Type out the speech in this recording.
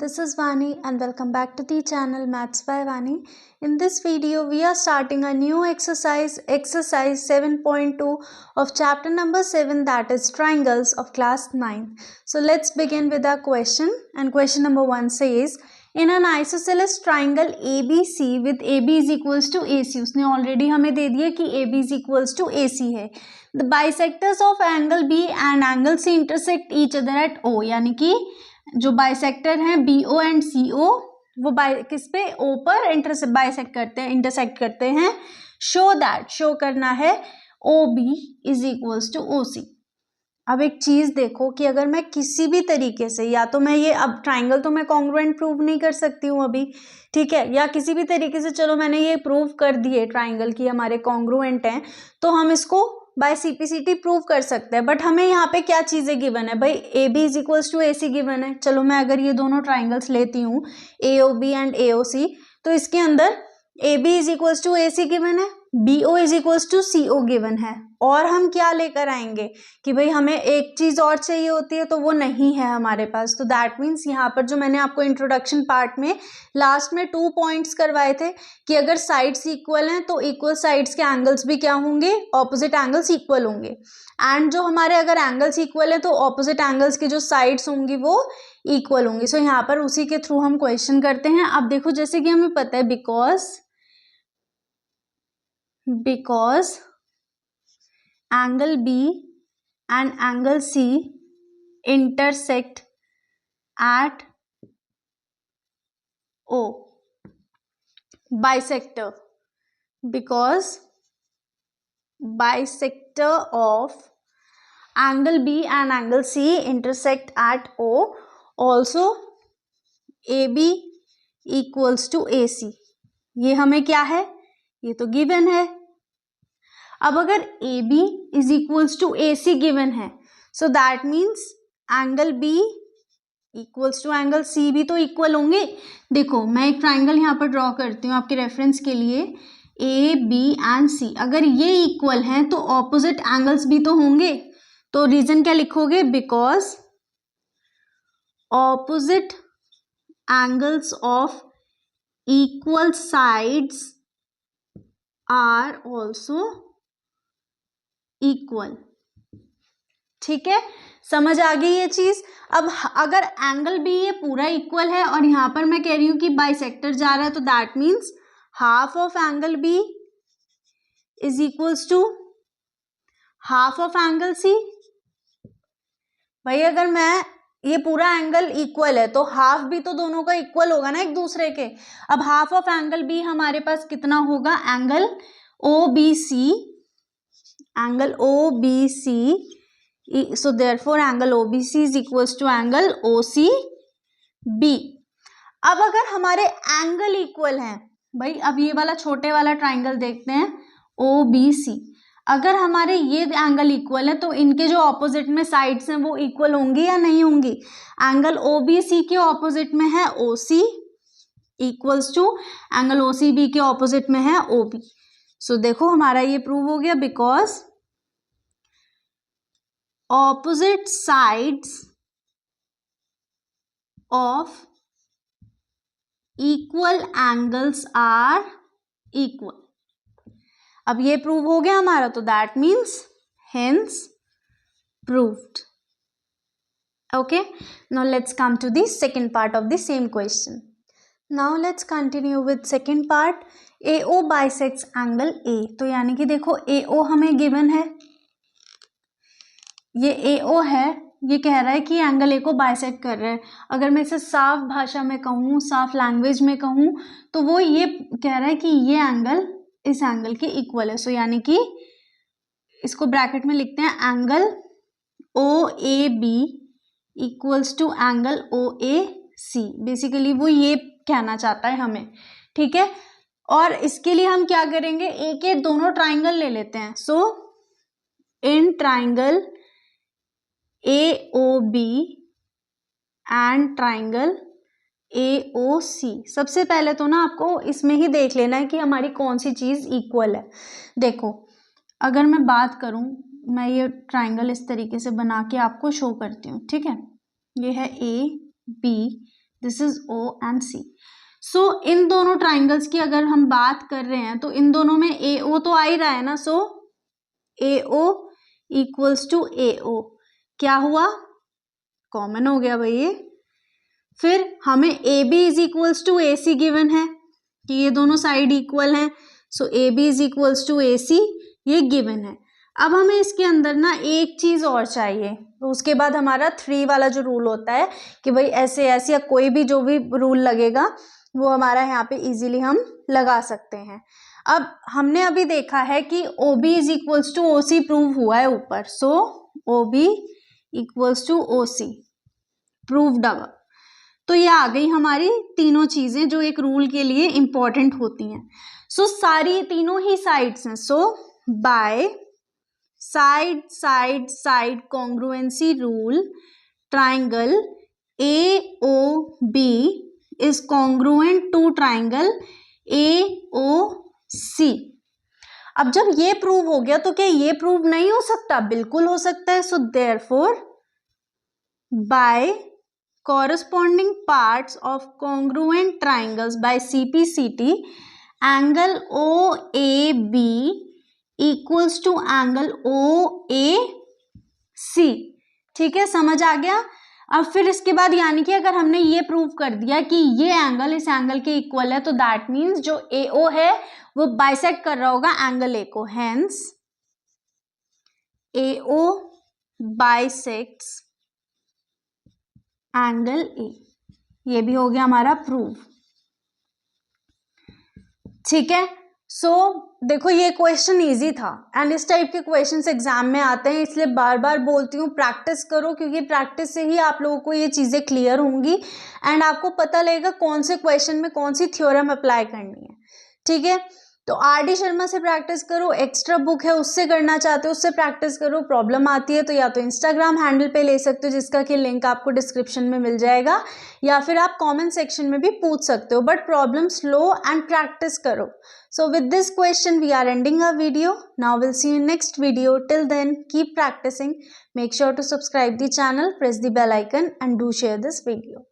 this is Vani and welcome back to the channel Maths by Vani. In this video, we are starting a new exercise 7.2 of chapter number 7, that is triangles of class 9. So let's begin with our question, and question number 1 says, in an isosceles triangle ABC with AB is equals to AC, उसने already हमें दे दिया कि AB is equals to AC है. The bisectors of angle B and angle C intersect each other at O, यानी कि जो bisector हैं BO and CO वो किस पे O पर बाइसेक्ट करते हैं, इंटरसेक्ट करते हैं. शो करना है OB is equals to OC. अब एक चीज देखो कि अगर मैं किसी भी तरीके से, या तो मैं ये अब ट्राइंगल तो मैं कॉन्ग्रुएंट प्रूव नहीं कर सकती हूँ अभी, ठीक है, या किसी भी तरीके से चलो मैंने ये प्रूव कर दिए ट्राइंगल की हमारे कॉन्ग्रुएंट हैं, तो हम इसको बाय CPCT प्रूव कर सकते हैं. बट हमें यहाँ पे क्या चीजें गिवन है भाई, AB is equals to AC given है. चलो मैं अगर ये दोनों ट्राइंगल्स लेती हूँ AOB एंड AOC, तो इसके अंदर AB is equals to AC given है, BO is equals to CO given है. और हम क्या लेकर आएंगे कि भाई हमें एक चीज और चाहिए होती है, तो वो नहीं है हमारे पास. तो दैट मीन्स यहाँ पर जो मैंने आपको इंट्रोडक्शन पार्ट में लास्ट में 2 पॉइंट्स करवाए थे कि अगर साइड्स इक्वल हैं तो इक्वल साइड्स के एंगल्स भी क्या होंगे, ऑपोजिट एंगल्स इक्वल होंगे. एंड जो हमारे अगर एंगल्स इक्वल है तो ऑपोजिट एंगल्स की जो साइड्स होंगी वो इक्वल होंगी. सो यहाँ पर उसी के थ्रू हम क्वेश्चन करते हैं. अब देखो जैसे कि हमें पता है because angle B and angle C intersect at O. Bisector. Because bisector of angle B and angle C intersect at O. Also AB equals to AC. ये हमें क्या है, ये तो गिवन है. अब अगर AB is equals to AC given है, so that means angle B equals to angle C भी तो इक्वल होंगे. देखो मैं एक ट्राइंगल यहाँ पर ड्रॉ करती हूँ आपके रेफरेंस के लिए, A B एंड C. अगर ये इक्वल हैं तो ऑपोजिट एंगल्स भी तो होंगे. तो रीजन क्या लिखोगे, because opposite angles of equal sides are also equal. ठीक है, समझ आ गई ये चीज. अब अगर एंगल भी ये पूरा इक्वल है और यहां पर मैं कह रही हूं कि बाइसेक्टर जा रहा है, तो that means half of angle B is equals to half of angle C. भाई अगर मैं ये पूरा एंगल इक्वल है तो हाफ भी तो दोनों का इक्वल होगा ना एक दूसरे के. अब हाफ ऑफ एंगल B हमारे पास कितना होगा, angle OBC. Angle OBC, so therefore angle OBC is equals to angle OCB. अब अगर हमारे एंगल इक्वल हैं, भाई अब ये वाला छोटे वाला ट्राइंगल देखते हैं OBC. अगर हमारे ये एंगल इक्वल है तो इनके जो ऑपोजिट में साइड्स हैं वो इक्वल होंगी या नहीं होंगी. एंगल OBC के ऑपोजिट में है OC equals to angle OCB के ऑपोजिट में है OB. सो देखो हमारा ये प्रूव हो गया, because opposite sides of equal angles are equal. अब ये प्रूव हो गया हमारा, तो that means hence proved. Okay, now let's come to the second part of the same question. Now let's continue with second part. AO bisects angle A. तो यानी कि देखो AO हमें गिवन है, ये AO है, ये कह रहा है कि एंगल A को बाइसेक्ट कर रहा है. अगर मैं इसे साफ भाषा में कहूँ, साफ लैंग्वेज में कहूँ, तो वो ये कह रहा है कि ये एंगल इस एंगल के इक्वल है. सो यानी कि इसको ब्रैकेट में लिखते हैं, angle OAB equals to angle OAC. Basically वो ये कहना चाहता है हमें, ठीक है. और इसके लिए हम क्या करेंगे, एक एक दोनों ट्राइंगल ले लेते हैं. So in triangle AOB and triangle AOC, सबसे पहले तो ना आपको इसमें ही देख लेना है कि हमारी कौन सी चीज इक्वल है. देखो अगर मैं बात करूं, मैं ये ट्राइंगल इस तरीके से बना के आपको शो करती हूँ, ठीक है. ये है A B this is O and C। सो इन दोनों ट्राइंगल्स की अगर हम बात कर रहे हैं तो इन दोनों में AO तो आ ही रहा है ना, सो AO इक्वल्स टू AO क्या हुआ, कॉमन हो गया भाई ये। फिर हमें AB is equals to AC given है कि ये दोनों साइड इक्वल हैं, so AB is equals to AC ये गिवन है। अब हमें इसके अंदर ना एक चीज और चाहिए, तो उसके बाद हमारा 3 वाला जो रूल होता है कि भाई ऐसे ऐसे या कोई भी जो भी रूल लगेगा वो हमारा यहाँ पे इजीली हम लगा सकते हैं। अब हमने अभी देखा है कि OB is equals to OC prove हुआ है ऊपर, so OB equals to OC proved अब। तो ये आ गई हमारी तीनों चीजें जो एक रूल के लिए इंपॉर्टेंट होती हैं। सो सारी तीनों ही साइड्स हैं, so by side side side congruency rule triangle AOB is congruent to triangle AOC। अब जब ये प्रूव हो गया तो क्या ये प्रूव नहीं हो सकता, बिल्कुल हो सकता है। So therefore by corresponding parts of congruent triangles by CPCT, angle OAB equals to angle OAC। ठीक है, समझ आ गया। अब फिर इसके बाद यानी कि अगर हमने ये प्रूव कर दिया कि ये एंगल इस एंगल के इक्वल है तो दैट मीन्स जो AO है वो बाइसेक्ट कर रहा होगा एंगल A को, hence AO bisects angle A। ये भी हो गया हमारा प्रूव। ठीक है, सो देखो ये क्वेश्चन इजी था एंड इस टाइप के क्वेश्चंस एग्जाम में आते हैं, इसलिए बार बार बोलती हूँ प्रैक्टिस करो, क्योंकि प्रैक्टिस से ही आप लोगों को ये चीज़ें क्लियर होंगी एंड आपको पता लगेगा कौन से क्वेश्चन में कौन सी थ्योरम अप्लाई करनी है। ठीक है, तो RD शर्मा से प्रैक्टिस करो, एक्स्ट्रा बुक है उससे करना चाहते हो उससे प्रैक्टिस करो, प्रॉब्लम आती है तो या तो इंस्टाग्राम हैंडल पे ले सकते हो जिसका कि लिंक आपको डिस्क्रिप्शन में मिल जाएगा, या फिर आप कमेंट सेक्शन में भी पूछ सकते हो, but problem slow and practice करो। So with this question we are ending our video. Now we'll see you in next video. Till then keep practicing. Make sure to subscribe the channel, press the bell icon and do share this video.